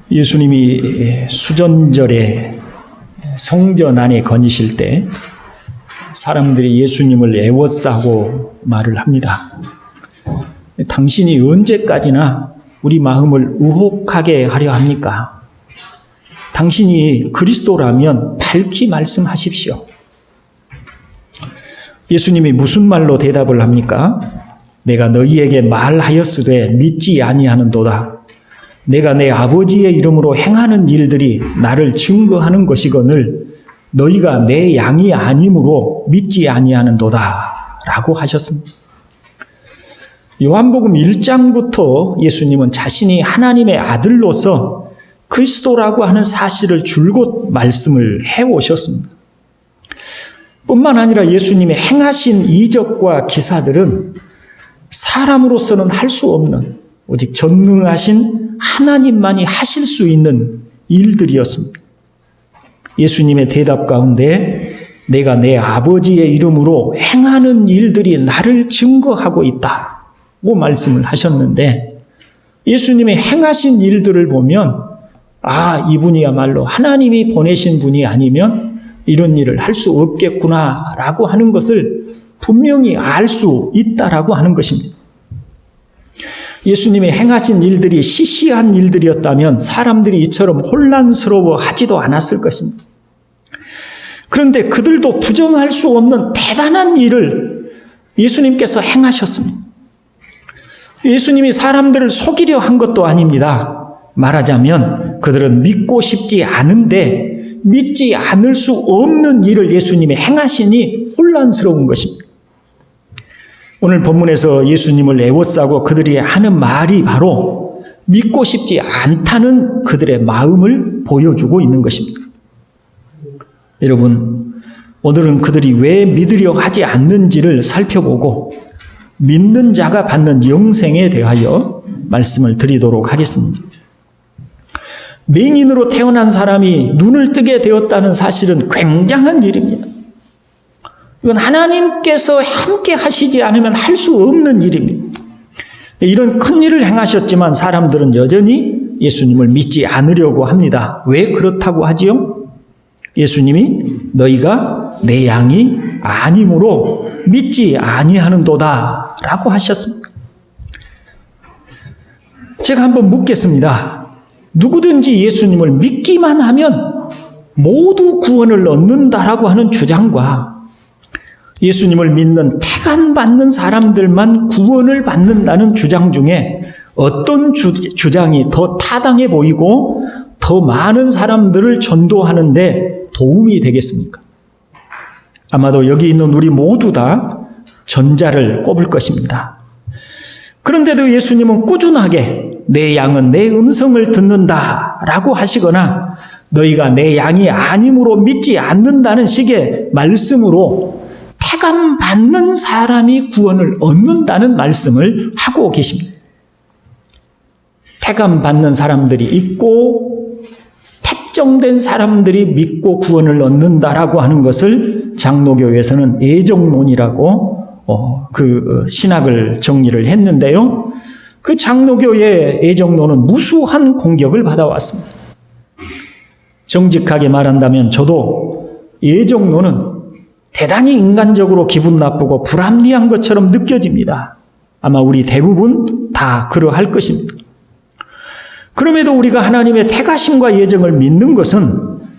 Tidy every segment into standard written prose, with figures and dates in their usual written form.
예수님이 수전절에 성전 안에 거니실 때 사람들이 예수님을 애워싸고 말을 합니다. 당신이 언제까지나 우리 마음을 의혹하게 하려 합니까? 당신이 그리스도라면 밝히 말씀하십시오. 예수님이 무슨 말로 대답을 합니까? 내가 너희에게 말하였으되 믿지 아니하는도다. 내가 내 아버지의 이름으로 행하는 일들이 나를 증거하는 것이거늘 너희가 내 양이 아니므로 믿지 아니하는도다 라고 하셨습니다. 요한복음 1장부터 예수님은 자신이 하나님의 아들로서 그리스도라고 하는 사실을 줄곧 말씀을 해오셨습니다. 뿐만 아니라 예수님의 행하신 이적과 기사들은 사람으로서는 할 수 없는 오직 전능하신 하나님만이 하실 수 있는 일들이었습니다. 예수님의 대답 가운데 내가 내 아버지의 이름으로 행하는 일들이 나를 증거하고 있다고 말씀을 하셨는데 예수님의 행하신 일들을 보면 이분이야말로 하나님이 보내신 분이 아니면 이런 일을 할 수 없겠구나라고 하는 것을 분명히 알 수 있다라고 하는 것입니다. 예수님이 행하신 일들이 시시한 일들이었다면 사람들이 이처럼 혼란스러워하지도 않았을 것입니다. 그런데 그들도 부정할 수 없는 대단한 일을 예수님께서 행하셨습니다. 예수님이 사람들을 속이려 한 것도 아닙니다. 말하자면 그들은 믿고 싶지 않은데 믿지 않을 수 없는 일을 예수님이 행하시니 혼란스러운 것입니다. 오늘 본문에서 예수님을 애워싸고 그들이 하는 말이 바로 믿고 싶지 않다는 그들의 마음을 보여주고 있는 것입니다. 여러분, 오늘은 그들이 왜 믿으려 하지 않는지를 살펴보고 믿는 자가 받는 영생에 대하여 말씀을 드리도록 하겠습니다. 맹인으로 태어난 사람이 눈을 뜨게 되었다는 사실은 굉장한 일입니다. 이건 하나님께서 함께 하시지 않으면 할 수 없는 일입니다. 이런 큰 일을 행하셨지만 사람들은 여전히 예수님을 믿지 않으려고 합니다. 왜 그렇다고 하지요? 예수님이 너희가 내 양이 아니므로 믿지 아니하는도다 라고 하셨습니다. 제가 한번 묻겠습니다. 누구든지 예수님을 믿기만 하면 모두 구원을 얻는다라고 하는 주장과 예수님을 믿는 택안받는 사람들만 구원을 받는다는 주장 중에 어떤 주장이 더 타당해 보이고 더 많은 사람들을 전도하는데 도움이 되겠습니까? 아마도 여기 있는 우리 모두 다 전자를 꼽을 것입니다. 그런데도 예수님은 꾸준하게 내 양은 내 음성을 듣는다라고 하시거나 너희가 내 양이 아니므로 믿지 않는다는 식의 말씀으로 택함 받는 사람이 구원을 얻는다는 말씀을 하고 계십니다. 택함 받는 사람들이 있고 택정된 사람들이 믿고 구원을 얻는다라고 하는 것을 장로교에서는 애정론이라고 그 신학을 정리를 했는데요. 그 장로교의 애정론은 무수한 공격을 받아왔습니다. 정직하게 말한다면 저도 애정론은 대단히 인간적으로 기분 나쁘고 불합리한 것처럼 느껴집니다. 아마 우리 대부분 다 그러할 것입니다. 그럼에도 우리가 하나님의 택하심과 예정을 믿는 것은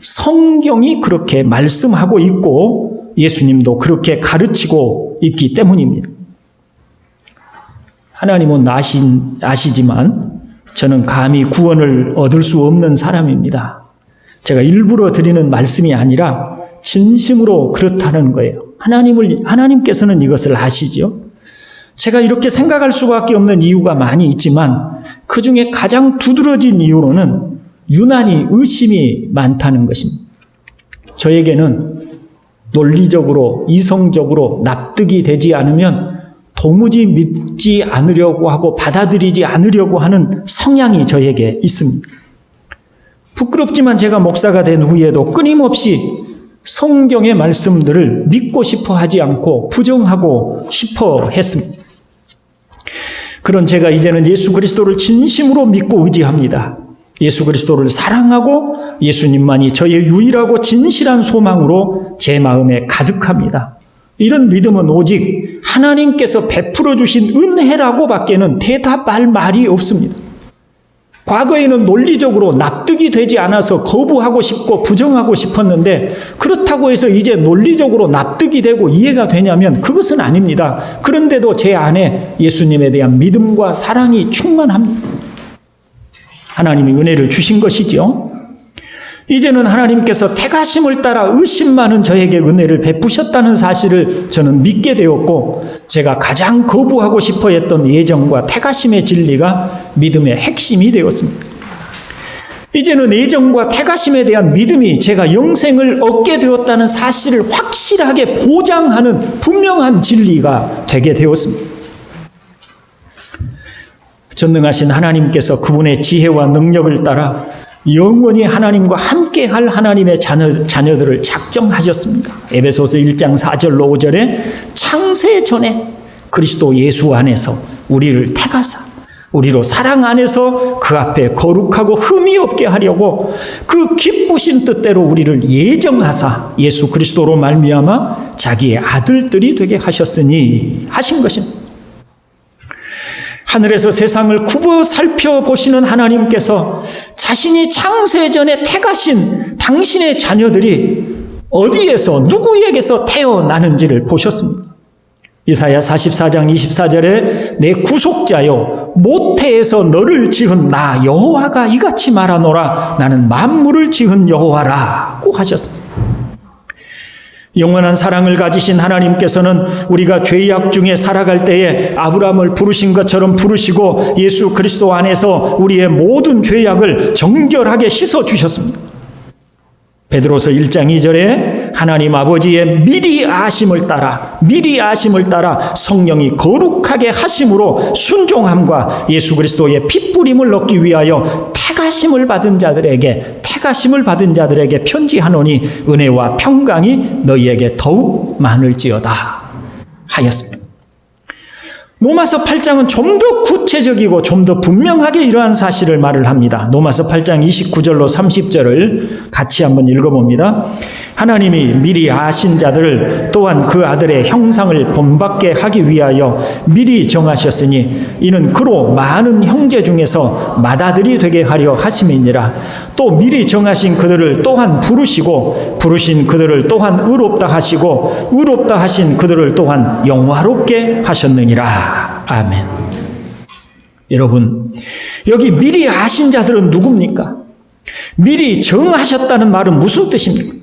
성경이 그렇게 말씀하고 있고 예수님도 그렇게 가르치고 있기 때문입니다. 하나님은 아시지만 저는 감히 구원을 얻을 수 없는 사람입니다. 제가 일부러 드리는 말씀이 아니라 진심으로 그렇다는 거예요. 하나님께서는 이것을 아시죠. 제가 이렇게 생각할 수밖에 없는 이유가 많이 있지만 그 중에 가장 두드러진 이유로는 유난히 의심이 많다는 것입니다. 저에게는 논리적으로 이성적으로 납득이 되지 않으면 도무지 믿지 않으려고 하고 받아들이지 않으려고 하는 성향이 저에게 있습니다. 부끄럽지만 제가 목사가 된 후에도 끊임없이 성경의 말씀들을 믿고 싶어 하지 않고 부정하고 싶어 했습니다. 그런 제가 이제는 예수 그리스도를 진심으로 믿고 의지합니다. 예수 그리스도를 사랑하고 예수님만이 저의 유일하고 진실한 소망으로 제 마음에 가득합니다. 이런 믿음은 오직 하나님께서 베풀어 주신 은혜라고 밖에는 대답할 말이 없습니다. 과거에는 논리적으로 납득이 되지 않아서 거부하고 싶고 부정하고 싶었는데 그렇다고 해서 이제 논리적으로 납득이 되고 이해가 되냐면 그것은 아닙니다. 그런데도 제 안에 예수님에 대한 믿음과 사랑이 충만합니다. 하나님이 은혜를 주신 것이죠. 이제는 하나님께서 택하심을 따라 의심 많은 저에게 은혜를 베푸셨다는 사실을 저는 믿게 되었고 제가 가장 거부하고 싶어 했던 예정과 택하심의 진리가 믿음의 핵심이 되었습니다. 이제는 예정과 택하심에 대한 믿음이 제가 영생을 얻게 되었다는 사실을 확실하게 보장하는 분명한 진리가 되게 되었습니다. 전능하신 하나님께서 그분의 지혜와 능력을 따라 영원히 하나님과 함께할 하나님의 자녀들을 작정하셨습니다. 에베소서 1장 4절로 5절에 창세 전에 그리스도 예수 안에서 우리를 택하사 우리로 사랑 안에서 그 앞에 거룩하고 흠이 없게 하려고 그 기쁘신 뜻대로 우리를 예정하사 예수 그리스도로 말미암아 자기의 아들들이 되게 하셨으니 하신 것입니다. 하늘에서 세상을 굽어 살펴보시는 하나님께서 자신이 창세전에 택하신 당신의 자녀들이 어디에서 누구에게서 태어나는지를 보셨습니다. 이사야 44장 24절에 내 구속자여 모태에서 너를 지은 나 여호와가 이같이 말하노라 나는 만물을 지은 여호와라고 하셨습니다. 영원한 사랑을 가지신 하나님께서는 우리가 죄악 중에 살아갈 때에 아브라함을 부르신 것처럼 부르시고 예수 그리스도 안에서 우리의 모든 죄악을 정결하게 씻어주셨습니다. 베드로서 1장 2절에 하나님 아버지의 미리 아심을 따라 성령이 거룩하게 하심으로 순종함과 예수 그리스도의 핏부림을 얻기 위하여 택하심을 받은 자들에게 편지하노니 은혜와 평강이 너희에게 더욱 많을지어다 하였습니다. 로마서 8장은 좀 더 구체적이고 좀 더 분명하게 이러한 사실을 말을 합니다. 로마서 8장 29절로 30절을 같이 한번 읽어봅니다. 하나님이 미리 아신 자들을 또한 그 아들의 형상을 본받게 하기 위하여 미리 정하셨으니 이는 그로 많은 형제 중에서 맏아들이 되게 하려 하심이니라. 또 미리 정하신 그들을 또한 부르시고 부르신 그들을 또한 의롭다 하시고 의롭다 하신 그들을 또한 영화롭게 하셨느니라. 아멘. 여러분, 여기 미리 아신 자들은 누굽니까? 미리 정하셨다는 말은 무슨 뜻입니까?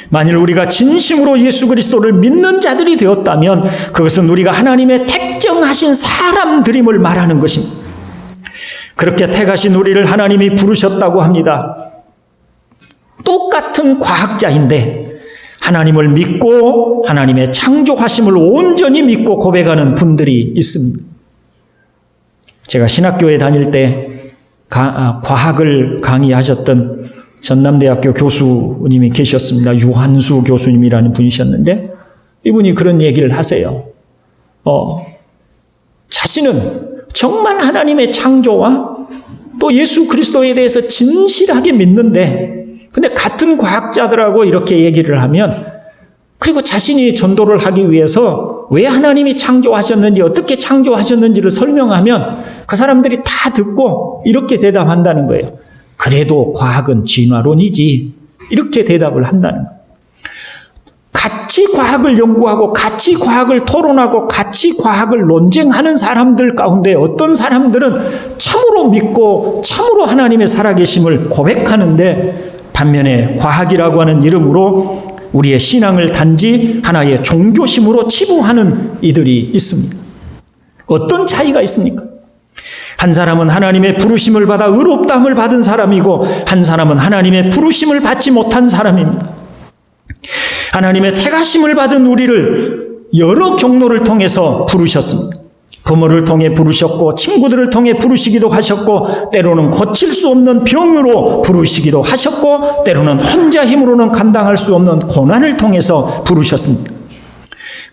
만일 우리가 진심으로 예수 그리스도를 믿는 자들이 되었다면 그것은 우리가 하나님의 택정하신 사람들임을 말하는 것입니다. 그렇게 택하신 우리를 하나님이 부르셨다고 합니다. 똑같은 과학자인데 하나님을 믿고 하나님의 창조하심을 온전히 믿고 고백하는 분들이 있습니다. 제가 신학교에 다닐 때 과학을 강의하셨던 전남대학교 교수님이 계셨습니다. 유한수 교수님이라는 분이셨는데 이분이 그런 얘기를 하세요. 자신은 정말 하나님의 창조와 또 예수 그리스도에 대해서 진실하게 믿는데 근데 같은 과학자들하고 이렇게 얘기를 하면 그리고 자신이 전도를 하기 위해서 왜 하나님이 창조하셨는지 어떻게 창조하셨는지를 설명하면 그 사람들이 다 듣고 이렇게 대답한다는 거예요. 그래도 과학은 진화론이지. 이렇게 대답을 한다는 거예요. 같이 과학을 연구하고 같이 과학을 토론하고 같이 과학을 논쟁하는 사람들 가운데 어떤 사람들은 참으로 믿고 참으로 하나님의 살아계심을 고백하는데 반면에 과학이라고 하는 이름으로 우리의 신앙을 단지 하나의 종교심으로 치부하는 이들이 있습니다. 어떤 차이가 있습니까? 한 사람은 하나님의 부르심을 받아 의롭다함을 받은 사람이고 한 사람은 하나님의 부르심을 받지 못한 사람입니다. 하나님의 택하심을 받은 우리를 여러 경로를 통해서 부르셨습니다. 부모를 통해 부르셨고 친구들을 통해 부르시기도 하셨고 때로는 고칠 수 없는 병으로 부르시기도 하셨고 때로는 혼자 힘으로는 감당할 수 없는 고난을 통해서 부르셨습니다.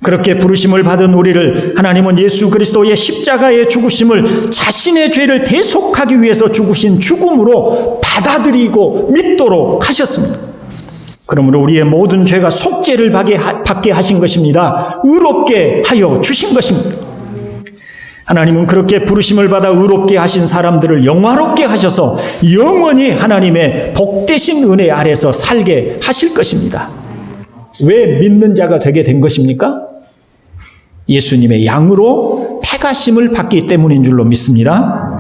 그렇게 부르심을 받은 우리를 하나님은 예수 그리스도의 십자가의 죽으심을 자신의 죄를 대속하기 위해서 죽으신 죽음으로 받아들이고 믿도록 하셨습니다. 그러므로 우리의 모든 죄가 속죄를 받게 하신 것입니다. 의롭게 하여 주신 것입니다. 하나님은 그렇게 부르심을 받아 의롭게 하신 사람들을 영화롭게 하셔서 영원히 하나님의 복되신 은혜 아래서 살게 하실 것입니다. 왜 믿는 자가 되게 된 것입니까? 예수님의 양으로 택하심을 받기 때문인 줄로 믿습니다.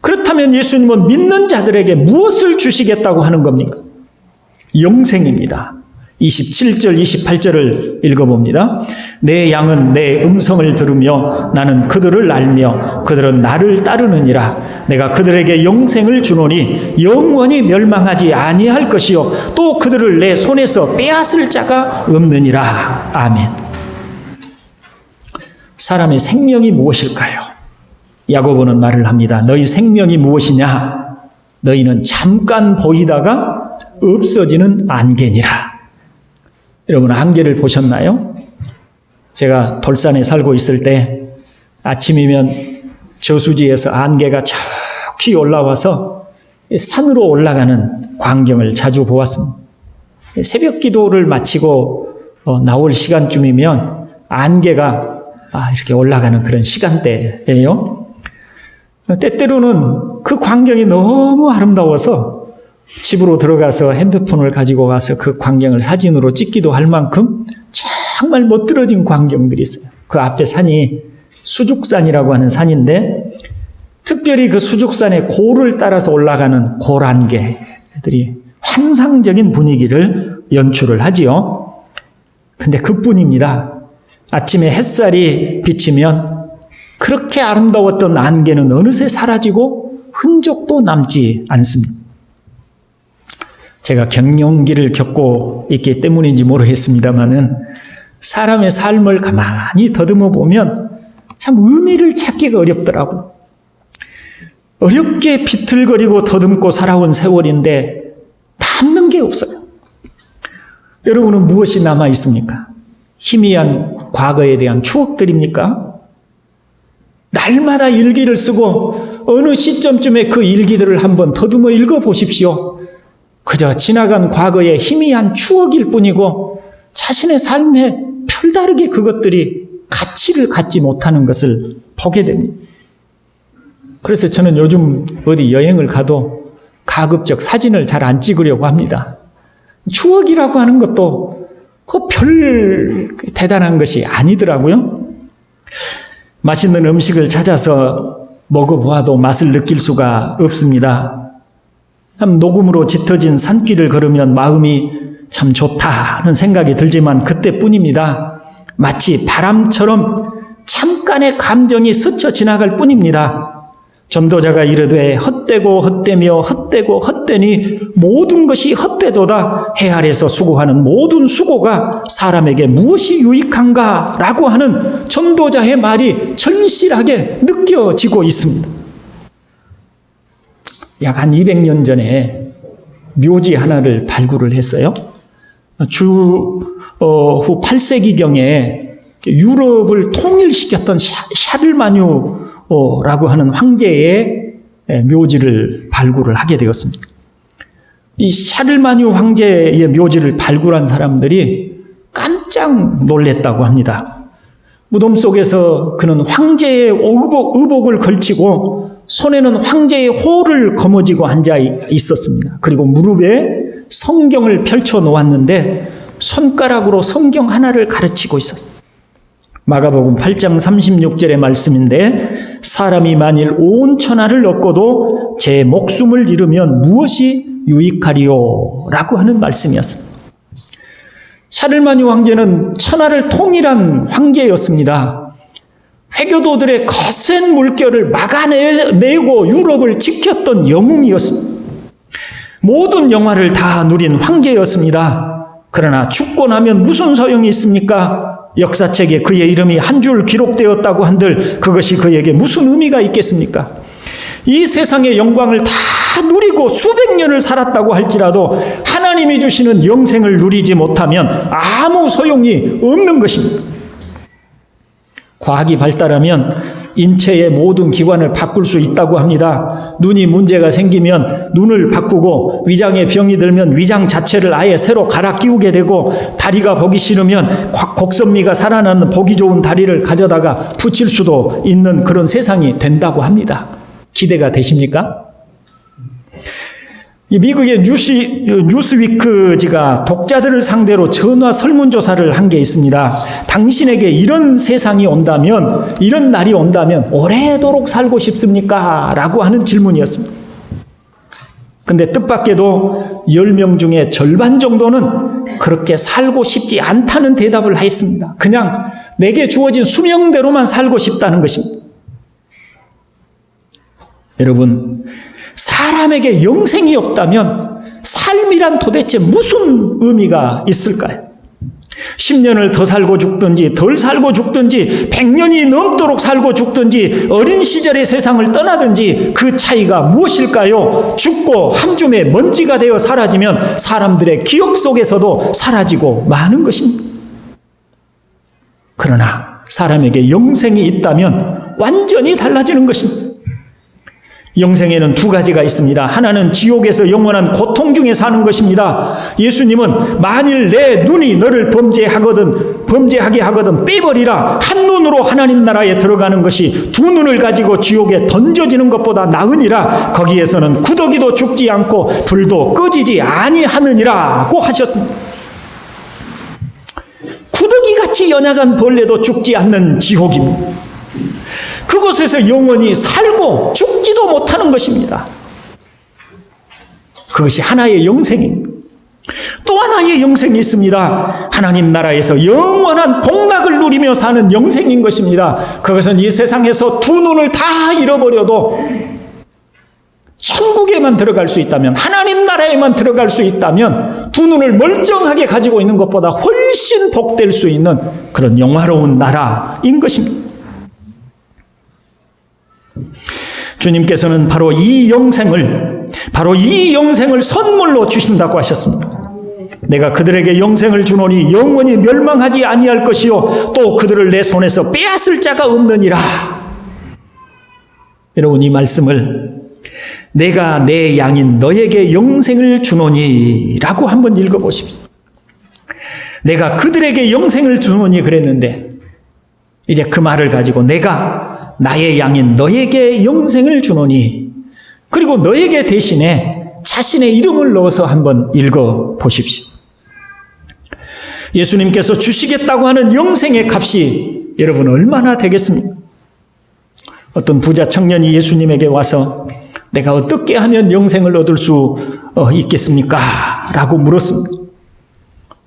그렇다면 예수님은 믿는 자들에게 무엇을 주시겠다고 하는 겁니까? 영생입니다. 27절, 28절을 읽어봅니다. 내 양은 내 음성을 들으며 나는 그들을 알며 그들은 나를 따르느니라. 내가 그들에게 영생을 주노니 영원히 멸망하지 아니할 것이요 또 그들을 내 손에서 빼앗을 자가 없느니라. 아멘. 사람의 생명이 무엇일까요? 야고보는 말을 합니다. 너희 생명이 무엇이냐? 너희는 잠깐 보이다가 없어지는 안개니라. 여러분, 안개를 보셨나요? 제가 돌산에 살고 있을 때 아침이면 저수지에서 안개가 저기 올라와서 산으로 올라가는 광경을 자주 보았습니다. 새벽 기도를 마치고 나올 시간쯤이면 안개가 이렇게 올라가는 그런 시간대예요. 때때로는 그 광경이 너무 아름다워서 집으로 들어가서 핸드폰을 가지고 가서 그 광경을 사진으로 찍기도 할 만큼 정말 멋들어진 광경들이 있어요. 그 앞에 산이 수죽산이라고 하는 산인데 특별히 그 수죽산의 골을 따라서 올라가는 골안개들이 환상적인 분위기를 연출을 하지요. 근데 그뿐입니다. 아침에 햇살이 비치면 그렇게 아름다웠던 안개는 어느새 사라지고 흔적도 남지 않습니다. 제가 갱년기를 겪고 있기 때문인지 모르겠습니다만은 사람의 삶을 가만히 더듬어 보면 참 의미를 찾기가 어렵더라고요. 어렵게 비틀거리고 더듬고 살아온 세월인데 남는 게 없어요. 여러분은 무엇이 남아 있습니까? 희미한 과거에 대한 추억들입니까? 날마다 일기를 쓰고 어느 시점쯤에 그 일기들을 한번 더듬어 읽어보십시오. 그저 지나간 과거의 희미한 추억일 뿐이고 자신의 삶에 별다르게 그것들이 가치를 갖지 못하는 것을 보게 됩니다. 그래서 저는 요즘 어디 여행을 가도 가급적 사진을 잘 안 찍으려고 합니다. 추억이라고 하는 것도 그 별 대단한 것이 아니더라고요. 맛있는 음식을 찾아서 먹어보아도 맛을 느낄 수가 없습니다. 녹음으로 짙어진 산길을 걸으면 마음이 참 좋다는 생각이 들지만 그때뿐입니다. 마치 바람처럼 잠깐의 감정이 스쳐 지나갈 뿐입니다. 전도자가 이르되 헛되고 헛되며 헛되고 헛되니 모든 것이 헛되도다. 해 아래서 수고하는 모든 수고가 사람에게 무엇이 유익한가? 라고 하는 전도자의 말이 절실하게 느껴지고 있습니다. 약 한 200년 전에 묘지 하나를 발굴을 했어요. 후 8세기경에 유럽을 통일시켰던 샤를마뉴라고 하는 황제의 묘지를 발굴을 하게 되었습니다. 이 샤를마뉴 황제의 묘지를 발굴한 사람들이 깜짝 놀랐다고 합니다. 무덤 속에서 그는 황제의 의복을 걸치고 손에는 황제의 호를 거머쥐고 앉아 있었습니다. 그리고 무릎에 성경을 펼쳐 놓았는데 손가락으로 성경 하나를 가르치고 있었습니다. 마가복음 8장 36절의 말씀인데 사람이 만일 온 천하를 얻고도 제 목숨을 잃으면 무엇이 유익하리요? 라고 하는 말씀이었습니다. 샤를마뉴 황제는 천하를 통일한 황제였습니다. 회교도들의 거센 물결을 막아내고 유럽을 지켰던 영웅이었습니다. 모든 영화를 다 누린 황제였습니다. 그러나 죽고 나면 무슨 소용이 있습니까? 역사책에 그의 이름이 한 줄 기록되었다고 한들 그것이 그에게 무슨 의미가 있겠습니까? 이 세상의 영광을 다 누리고 수백 년을 살았다고 할지라도 하나님이 주시는 영생을 누리지 못하면 아무 소용이 없는 것입니다. 과학이 발달하면 인체의 모든 기관을 바꿀 수 있다고 합니다. 눈이 문제가 생기면 눈을 바꾸고, 위장에 병이 들면 위장 자체를 아예 새로 갈아 끼우게 되고, 다리가 보기 싫으면 곡선미가 살아나는 보기 좋은 다리를 가져다가 붙일 수도 있는 그런 세상이 된다고 합니다. 기대가 되십니까? 미국의 뉴스위크지가 독자들을 상대로 전화 설문조사를 한 게 있습니다. 당신에게 이런 세상이 온다면, 이런 날이 온다면 오래도록 살고 싶습니까? 라고 하는 질문이었습니다. 근데 뜻밖에도 10명 중에 절반 정도는 그렇게 살고 싶지 않다는 대답을 했습니다. 그냥 내게 주어진 수명대로만 살고 싶다는 것입니다. 여러분, 사람에게 영생이 없다면 삶이란 도대체 무슨 의미가 있을까요? 10년을 더 살고 죽든지 덜 살고 죽든지 100년이 넘도록 살고 죽든지 어린 시절의 세상을 떠나든지 그 차이가 무엇일까요? 죽고 한 줌의 먼지가 되어 사라지면 사람들의 기억 속에서도 사라지고 마는 것입니다. 그러나 사람에게 영생이 있다면 완전히 달라지는 것입니다. 영생에는 두 가지가 있습니다. 하나는 지옥에서 영원한 고통 중에 사는 것입니다. 예수님은 만일 내 눈이 너를 범죄하게 하거든 빼버리라. 한 눈으로 하나님 나라에 들어가는 것이 두 눈을 가지고 지옥에 던져지는 것보다 나으니라. 거기에서는 구더기도 죽지 않고 불도 꺼지지 아니하느니라고 하셨습니다. 구더기같이 연약한 벌레도 죽지 않는 지옥입니다. 그곳에서 영원히 살고 죽지도 못하는 것입니다. 그것이 하나의 영생입니다. 또 하나의 영생이 있습니다. 하나님 나라에서 영원한 복락을 누리며 사는 영생인 것입니다. 그것은 이 세상에서 두 눈을 다 잃어버려도 천국에만 들어갈 수 있다면, 하나님 나라에만 들어갈 수 있다면 두 눈을 멀쩡하게 가지고 있는 것보다 훨씬 복될 수 있는 그런 영화로운 나라인 것입니다. 주님께서는 바로 이 영생을 선물로 주신다고 하셨습니다. 내가 그들에게 영생을 주노니 영원히 멸망하지 아니할 것이요 또 그들을 내 손에서 빼앗을 자가 없느니라. 여러분, 이 말씀을 내가 내 양인 너에게 영생을 주노니 라고 한번 읽어보십시오. 내가 그들에게 영생을 주노니 그랬는데, 이제 그 말을 가지고 내가 나의 양인 너에게 영생을 주노니, 그리고 너에게 대신에 자신의 이름을 넣어서 한번 읽어보십시오. 예수님께서 주시겠다고 하는 영생의 값이 여러분 얼마나 되겠습니까? 어떤 부자 청년이 예수님에게 와서 내가 어떻게 하면 영생을 얻을 수 있겠습니까? 라고 물었습니다.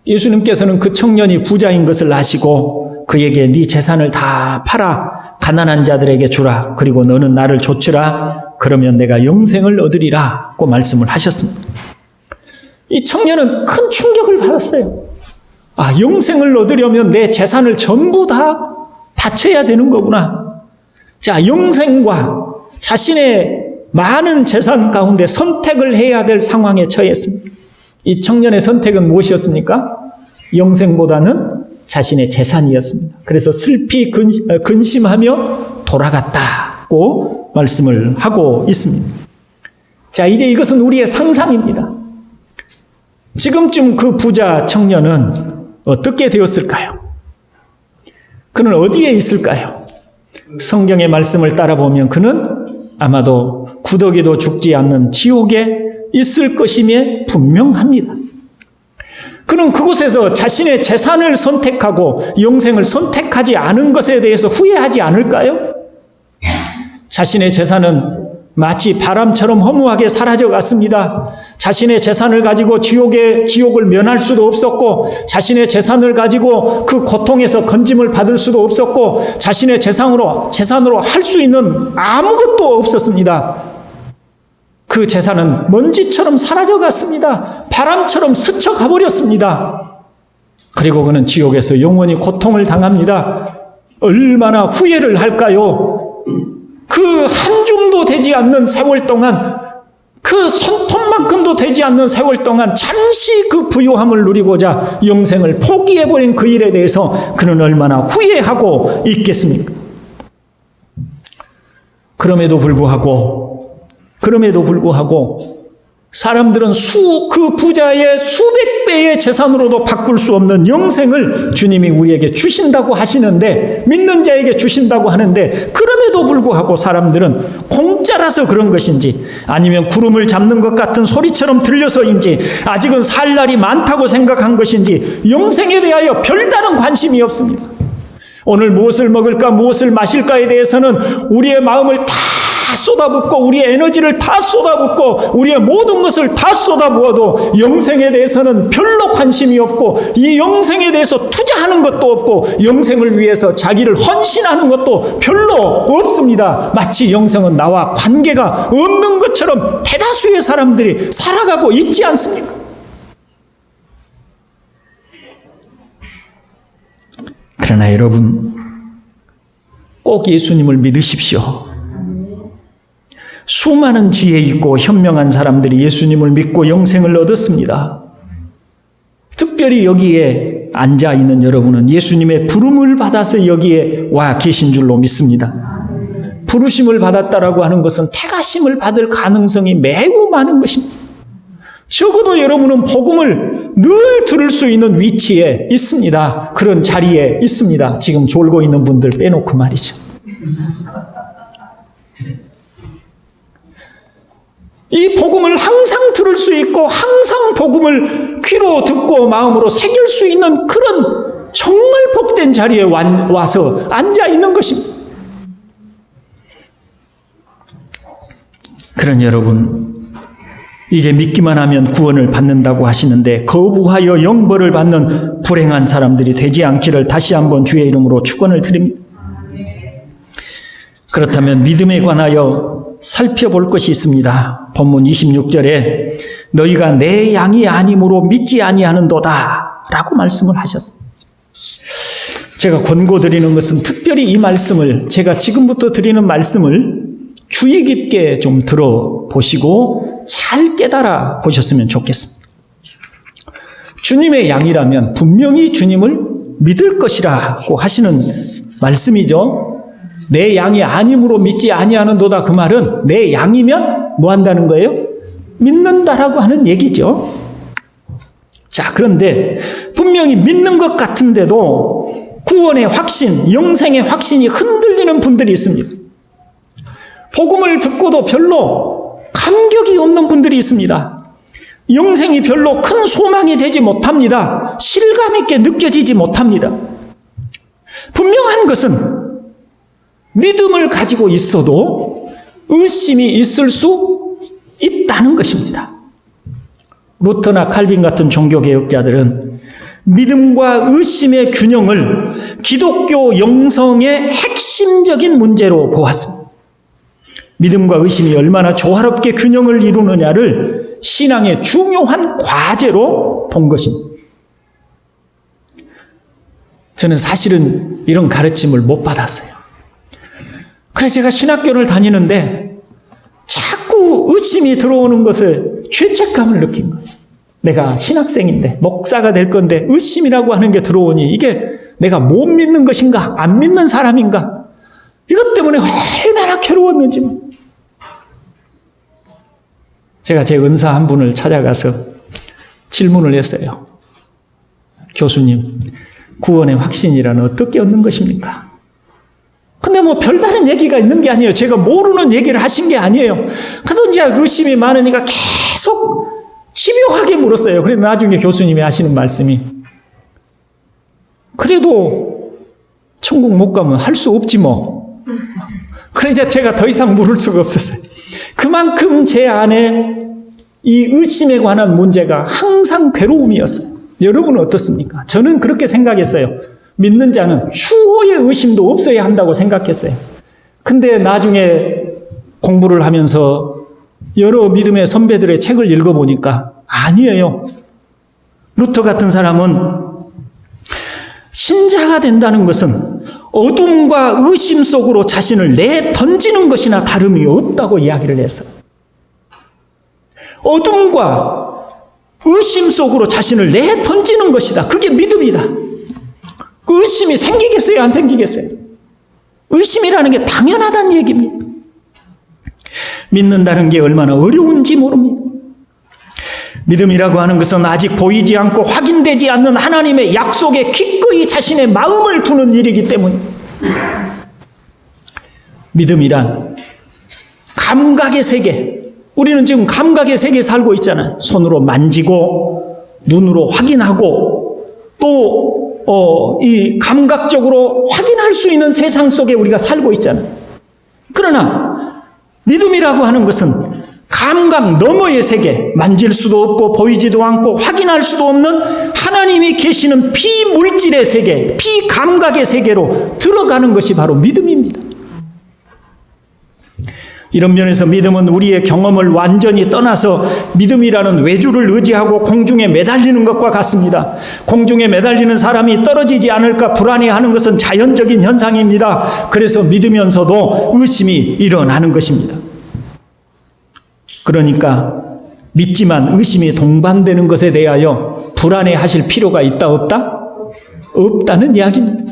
예수님께서는 그 청년이 부자인 것을 아시고 그에게 네 재산을 다 팔아 가난한 자들에게 주라. 그리고 너는 나를 좇으라. 그러면 내가 영생을 얻으리라고 말씀을 하셨습니다. 이 청년은 큰 충격을 받았어요. 아, 영생을 얻으려면 내 재산을 전부 다 바쳐야 되는 거구나. 자, 영생과 자신의 많은 재산 가운데 선택을 해야 될 상황에 처했습니다. 이 청년의 선택은 무엇이었습니까? 영생보다는 자신의 재산이었습니다. 그래서 슬피 근심하며 돌아갔다고 말씀을 하고 있습니다. 자, 이제 이것은 우리의 상상입니다. 지금쯤 그 부자 청년은 어떻게 되었을까요? 그는 어디에 있을까요? 성경의 말씀을 따라보면 그는 아마도 구더기도 죽지 않는 지옥에 있을 것임에 분명합니다. 그는 그곳에서 자신의 재산을 선택하고 영생을 선택하지 않은 것에 대해서 후회하지 않을까요? 자신의 재산은 마치 바람처럼 허무하게 사라져갔습니다. 자신의 재산을 가지고 지옥을 면할 수도 없었고, 자신의 재산을 가지고 그 고통에서 건짐을 받을 수도 없었고, 자신의 재산으로 할 수 있는 아무것도 없었습니다. 그 재산은 먼지처럼 사라져갔습니다. 바람처럼 스쳐가버렸습니다. 그리고 그는 지옥에서 영원히 고통을 당합니다. 얼마나 후회를 할까요? 그 한 줌도 되지 않는 세월 동안 그 손톱만큼도 되지 않는 세월 동안 잠시 그 부유함을 누리고자 영생을 포기해버린 그 일에 대해서 그는 얼마나 후회하고 있겠습니까? 그럼에도 불구하고 사람들은 그 부자의 수백 배의 재산으로도 바꿀 수 없는 영생을 주님이 우리에게 주신다고 하시는데, 믿는 자에게 주신다고 하는데, 그럼에도 불구하고 사람들은 공짜라서 그런 것인지, 아니면 구름을 잡는 것 같은 소리처럼 들려서인지, 아직은 살 날이 많다고 생각한 것인지 영생에 대하여 별다른 관심이 없습니다. 오늘 무엇을 먹을까, 무엇을 마실까에 대해서는 우리의 마음을 다 쏟아붓고 우리의 에너지를 다 쏟아붓고 우리의 모든 것을 다 쏟아부어도 영생에 대해서는 별로 관심이 없고, 이 영생에 대해서 투자하는 것도 없고, 영생을 위해서 자기를 헌신하는 것도 별로 없습니다. 마치 영생은 나와 관계가 없는 것처럼 대다수의 사람들이 살아가고 있지 않습니까? 그러나 여러분, 꼭 예수님을 믿으십시오. 수많은 지혜 있고 현명한 사람들이 예수님을 믿고 영생을 얻었습니다. 특별히 여기에 앉아 있는 여러분은 예수님의 부름을 받아서 여기에 와 계신 줄로 믿습니다. 부르심을 받았다라고 하는 것은 택하심을 받을 가능성이 매우 많은 것입니다. 적어도 여러분은 복음을 늘 들을 수 있는 위치에 있습니다. 그런 자리에 있습니다. 지금 졸고 있는 분들 빼놓고 말이죠. 이 복음을 항상 들을 수 있고 항상 복음을 귀로 듣고 마음으로 새길 수 있는 그런 정말 복된 자리에 와서 앉아 있는 것입니다. 그런 여러분, 이제 믿기만 하면 구원을 받는다고 하시는데 거부하여 영벌을 받는 불행한 사람들이 되지 않기를 다시 한번 주의 이름으로 축원을 드립니다. 그렇다면 믿음에 관하여 살펴볼 것이 있습니다. 본문 26절에 너희가 내 양이 아님으로 믿지 아니하는도다 라고 말씀을 하셨습니다. 제가 권고드리는 것은 특별히 이 말씀을, 제가 지금부터 드리는 말씀을 주의 깊게 좀 들어보시고 잘 깨달아 보셨으면 좋겠습니다. 주님의 양이라면 분명히 주님을 믿을 것이라고 하시는 말씀이죠. 내 양이 아님으로 믿지 아니하는도다. 그 말은 내 양이면 뭐 한다는 거예요? 믿는다라고 하는 얘기죠. 자, 그런데 분명히 믿는 것 같은데도 구원의 확신, 영생의 확신이 흔들리는 분들이 있습니다. 복음을 듣고도 별로 감격이 없는 분들이 있습니다. 영생이 별로 큰 소망이 되지 못합니다. 실감 있게 느껴지지 못합니다. 분명한 것은 믿음을 가지고 있어도 의심이 있을 수 있다는 것입니다. 루터나 칼빈 같은 종교개혁자들은 믿음과 의심의 균형을 기독교 영성의 핵심적인 문제로 보았습니다. 믿음과 의심이 얼마나 조화롭게 균형을 이루느냐를 신앙의 중요한 과제로 본 것입니다. 저는 사실은 이런 가르침을 못 받았어요. 그래서 제가 신학교를 다니는데 자꾸 의심이 들어오는 것을 죄책감을 느낀 거예요. 내가 신학생인데 목사가 될 건데 의심이라고 하는 게 들어오니 이게 내가 못 믿는 것인가, 안 믿는 사람인가, 이것 때문에 얼마나 괴로웠는지. 제가 제 은사 한 분을 찾아가서 질문을 했어요. 교수님, 구원의 확신이란 어떻게 얻는 것입니까? 근데 뭐 별다른 얘기가 있는 게 아니에요. 제가 모르는 얘기를 하신 게 아니에요. 그래도 이제 의심이 많으니까 계속 집요하게 물었어요. 그래서 나중에 교수님이 하시는 말씀이, 그래도 천국 못 가면 할 수 없지 뭐. 그래 이제 제가 더 이상 물을 수가 없었어요. 그만큼 제 안에 이 의심에 관한 문제가 항상 괴로움이었어요. 여러분은 어떻습니까? 저는 그렇게 생각했어요. 믿는 자는 추호의 의심도 없어야 한다고 생각했어요. 근데 나중에 공부를 하면서 여러 믿음의 선배들의 책을 읽어보니까 아니에요. 루터 같은 사람은 신자가 된다는 것은 어둠과 의심 속으로 자신을 내던지는 것이나 다름이 없다고 이야기를 했어요. 어둠과 의심 속으로 자신을 내던지는 것이다. 그게 믿음이다. 그 의심이 생기겠어요? 안 생기겠어요? 의심이라는 게 당연하다는 얘기입니다. 믿는다는 게 얼마나 어려운지 모릅니다. 믿음이라고 하는 것은 아직 보이지 않고 확인되지 않는 하나님의 약속에 기꺼이 자신의 마음을 두는 일이기 때문입니다. 믿음이란 감각의 세계, 우리는 지금 감각의 세계에 살고 있잖아요. 손으로 만지고 눈으로 확인하고 또 이 감각적으로 확인할 수 있는 세상 속에 우리가 살고 있잖아요. 그러나 믿음이라고 하는 것은 감각 너머의 세계, 만질 수도 없고 보이지도 않고 확인할 수도 없는 하나님이 계시는 비물질의 세계, 비감각의 세계로 들어가는 것이 바로 믿음입니다. 이런 면에서 믿음은 우리의 경험을 완전히 떠나서 믿음이라는 외주를 의지하고 공중에 매달리는 것과 같습니다. 공중에 매달리는 사람이 떨어지지 않을까 불안해하는 것은 자연적인 현상입니다. 그래서 믿으면서도 의심이 일어나는 것입니다. 그러니까 믿지만 의심이 동반되는 것에 대하여 불안해하실 필요가 있다 없다? 없다는 이야기입니다.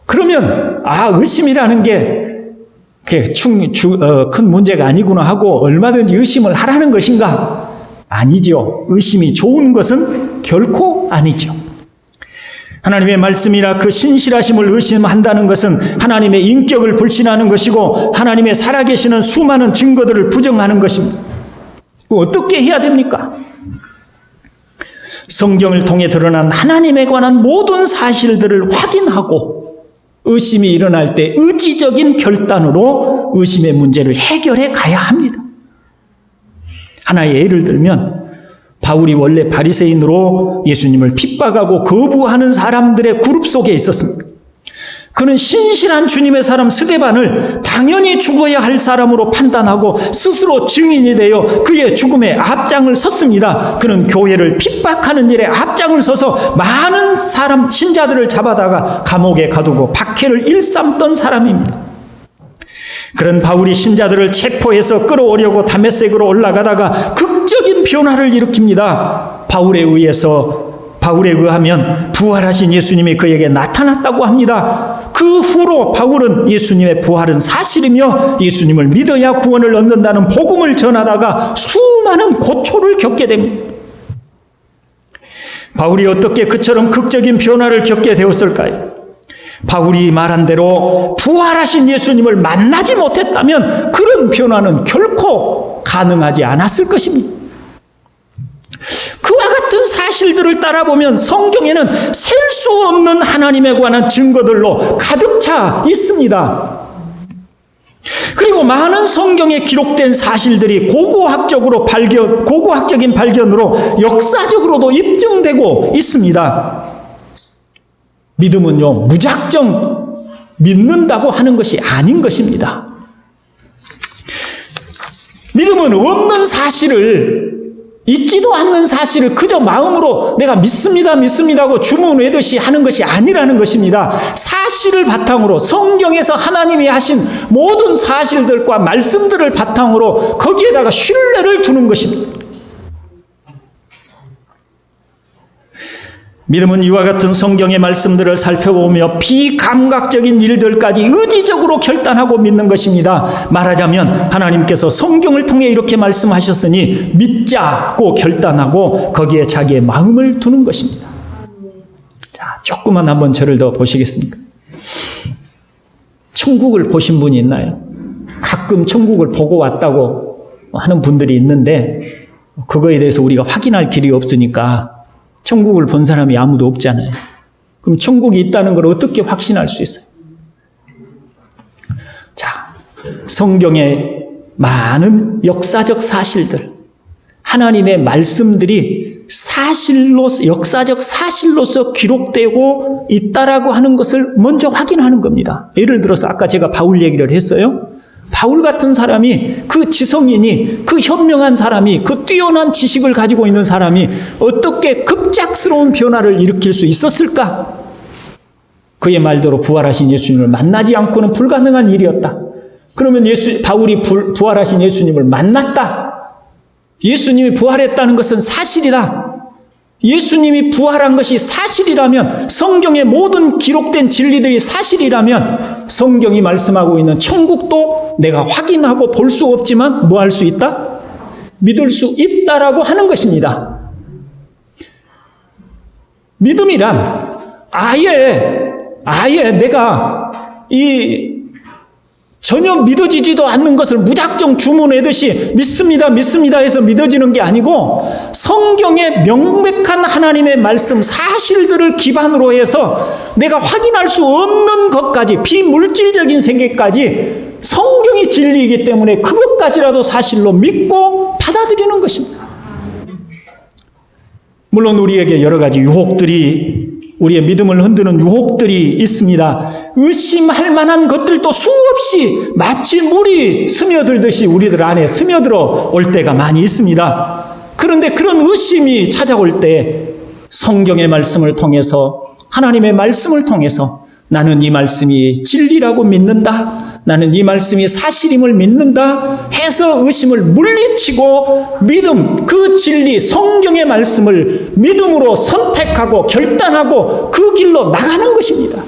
그러면 의심이라는 게 큰 문제가 아니구나 하고 얼마든지 의심을 하라는 것인가? 아니죠. 의심이 좋은 것은 결코 아니죠. 하나님의 말씀이라 그 신실하심을 의심한다는 것은 하나님의 인격을 불신하는 것이고 하나님의 살아계시는 수많은 증거들을 부정하는 것입니다. 어떻게 해야 됩니까? 성경을 통해 드러난 하나님에 관한 모든 사실들을 확인하고 의심이 일어날 때 의지적인 결단으로 의심의 문제를 해결해 가야 합니다. 하나의 예를 들면 바울이 원래 바리새인으로 예수님을 핍박하고 거부하는 사람들의 그룹 속에 있었습니다. 그는 신실한 주님의 사람 스데반을 당연히 죽어야 할 사람으로 판단하고 스스로 증인이 되어 그의 죽음에 앞장을 섰습니다. 그는 교회를 핍박하는 일에 앞장을 서서 많은 사람 신자들을 잡아다가 감옥에 가두고 박해를 일삼던 사람입니다. 그런 바울이 신자들을 체포해서 끌어오려고 다메섹으로 올라가다가 극적인 변화를 일으킵니다. 바울에 의하면 부활하신 예수님이 그에게 나타났다고 합니다. 그 후로 바울은 예수님의 부활은 사실이며 예수님을 믿어야 구원을 얻는다는 복음을 전하다가 수많은 고초를 겪게 됩니다. 바울이 어떻게 그처럼 극적인 변화를 겪게 되었을까요? 바울이 말한 대로 부활하신 예수님을 만나지 못했다면 그런 변화는 결코 가능하지 않았을 것입니다. 그와 같은 사실들을 따라보면 성경에는 셀 수 없는 하나님에 관한 증거들로 가득 차 있습니다. 그리고 많은 성경에 기록된 사실들이 고고학적인 발견으로 역사적으로도 입증되고 있습니다. 믿음은요, 무작정 믿는다고 하는 것이 아닌 것입니다. 믿음은 없는 사실을, 있지도 않는 사실을 그저 마음으로 내가 믿습니다 하고 주문 외듯이 하는 것이 아니라는 것입니다. 사실을 바탕으로 성경에서 하나님이 하신 모든 사실들과 말씀들을 바탕으로 거기에다가 신뢰를 두는 것입니다. 믿음은 이와 같은 성경의 말씀들을 살펴보며 비감각적인 일들까지 의지적으로 결단하고 믿는 것입니다. 말하자면 하나님께서 성경을 통해 이렇게 말씀하셨으니 믿자고 결단하고 거기에 자기의 마음을 두는 것입니다. 자, 조금만 한번 저를 더 보시겠습니까? 천국을 보신 분이 있나요? 가끔 천국을 보고 왔다고 하는 분들이 있는데 그거에 대해서 우리가 확인할 길이 없으니까 천국을 본 사람이 아무도 없잖아요. 그럼 천국이 있다는 걸 어떻게 확신할 수 있어요? 자, 성경의 많은 역사적 사실들, 하나님의 말씀들이 역사적 사실로서 기록되고 있다라고 하는 것을 먼저 확인하는 겁니다. 예를 들어서 아까 제가 바울 얘기를 했어요. 바울 같은 사람이, 그 지성인이, 그 현명한 사람이, 그 뛰어난 지식을 가지고 있는 사람이 어떻게 급작스러운 변화를 일으킬 수 있었을까? 그의 말대로 부활하신 예수님을 만나지 않고는 불가능한 일이었다. 그러면 바울이 부활하신 예수님을 만났다. 예수님이 부활했다는 것은 사실이다. 예수님이 부활한 것이 사실이라면, 성경의 모든 기록된 진리들이 사실이라면 성경이 말씀하고 있는 천국도 내가 확인하고 볼 수 없지만 뭐 할 수 있다? 믿을 수 있다라고 하는 것입니다. 믿음이란 아예 내가 전혀 믿어지지도 않는 것을 무작정 주문하듯이 믿습니다 해서 믿어지는 게 아니고, 성경의 명백한 하나님의 말씀 사실들을 기반으로 해서 내가 확인할 수 없는 것까지, 비물질적인 세계까지 성경이 진리이기 때문에 그것까지라도 사실로 믿고 받아들이는 것입니다. 물론 우리에게 여러 가지 유혹들이, 우리의 믿음을 흔드는 유혹들이 있습니다. 의심할 만한 것들도 수없이 마치 물이 스며들듯이 우리들 안에 스며들어 올 때가 많이 있습니다. 그런데 그런 의심이 찾아올 때 성경의 말씀을 통해서, 하나님의 말씀을 통해서 나는 이 말씀이 진리라고 믿는다, 나는 이 말씀이 사실임을 믿는다 해서 의심을 물리치고 믿음, 그 진리, 성경의 말씀을 믿음으로 선택하고 결단하고 그 길로 나가는 것입니다.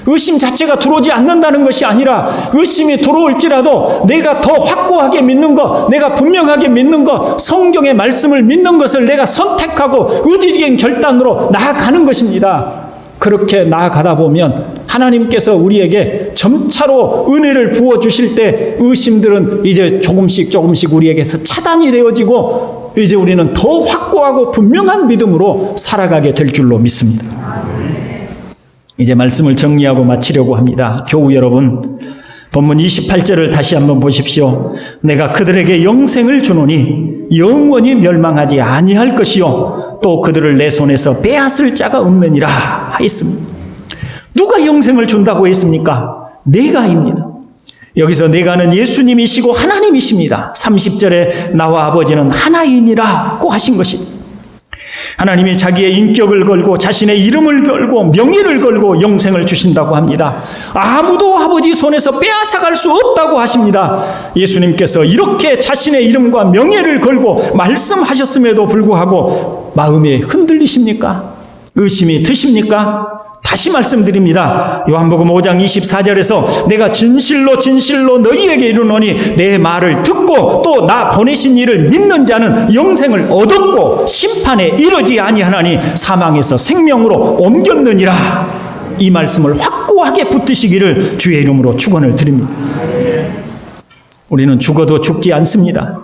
의심 자체가 들어오지 않는다는 것이 아니라, 의심이 들어올지라도 내가 더 확고하게 믿는 것, 내가 분명하게 믿는 것, 성경의 말씀을 믿는 것을 내가 선택하고 의지적인 결단으로 나아가는 것입니다. 그렇게 나아가다 보면 하나님께서 우리에게 점차로 은혜를 부어주실 때 의심들은 이제 조금씩 우리에게서 차단이 되어지고, 이제 우리는 더 확고하고 분명한 믿음으로 살아가게 될 줄로 믿습니다. 이제 말씀을 정리하고 마치려고 합니다. 교우 여러분, 본문 28절을 다시 한번 보십시오. 내가 그들에게 영생을 주노니 영원히 멸망하지 아니할 것이요 또 그들을 내 손에서 빼앗을 자가 없느니라 하였습니다. 누가 영생을 준다고 했습니까? 내가입니다. 여기서 내가는 예수님이시고 하나님이십니다. 30절에 나와 아버지는 하나이니라고 하신 것입니다. 하나님이 자기의 인격을 걸고 자신의 이름을 걸고 명예를 걸고 영생을 주신다고 합니다. 아무도 아버지 손에서 빼앗아갈 수 없다고 하십니다. 예수님께서 이렇게 자신의 이름과 명예를 걸고 말씀하셨음에도 불구하고 마음이 흔들리십니까? 의심이 드십니까? 다시 말씀드립니다. 요한복음 5장 24절에서 내가 진실로 너희에게 이르노니 내 말을 듣고 또 나 보내신 이를 믿는 자는 영생을 얻었고 심판에 이르지 아니하나니 사망에서 생명으로 옮겼느니라. 이 말씀을 확고하게 붙드시기를 주의 이름으로 축원을 드립니다. 우리는 죽어도 죽지 않습니다.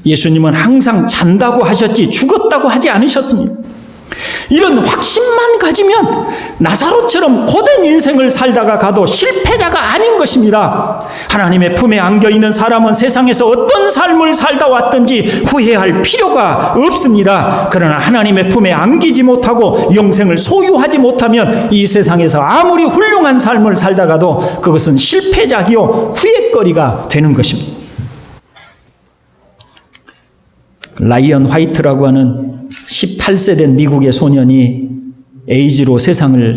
예수님은 항상 잔다고 하셨지 죽었다고 하지 않으셨습니다. 이런 확신만 가지면 나사로처럼 고된 인생을 살다가 가도 실패자가 아닌 것입니다. 하나님의 품에 안겨있는 사람은 세상에서 어떤 삶을 살다 왔든지 후회할 필요가 없습니다. 그러나 하나님의 품에 안기지 못하고 영생을 소유하지 못하면 이 세상에서 아무리 훌륭한 삶을 살다가도 그것은 실패작이요 후회거리가 되는 것입니다. 라이언 화이트라고 하는 18세 된 미국의 소년이 에이즈로 세상을